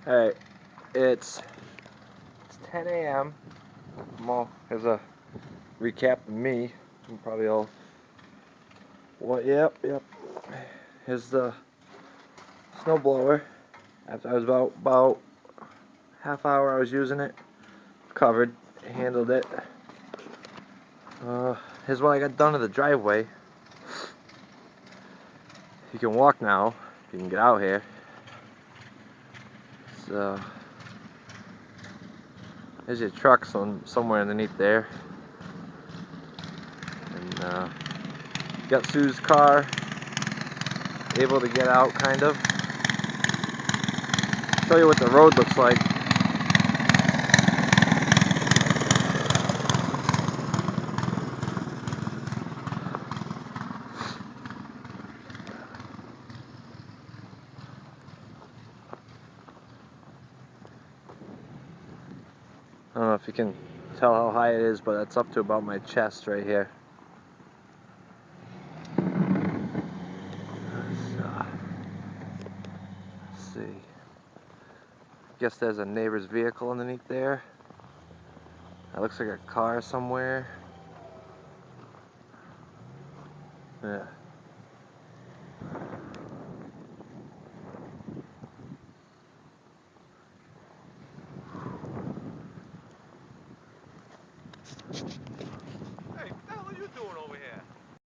Alright, it's 10 a.m. Well, here's a recap of me. You probably all. What? Yep. Here's the snowblower. After I was about half hour I was using it, covered, handled it. Here's what I got done to the driveway. You can walk now. You can get out here. So there's your truck somewhere underneath there. And got Sue's car, able to get out kind of. Show you what the road looks like. I don't know if you can tell how high it is, but it's up to about my chest right here. Let's see. Guess there's a neighbor's vehicle underneath there. That looks like a car somewhere. Yeah. Hey, what the hell are you doing over here?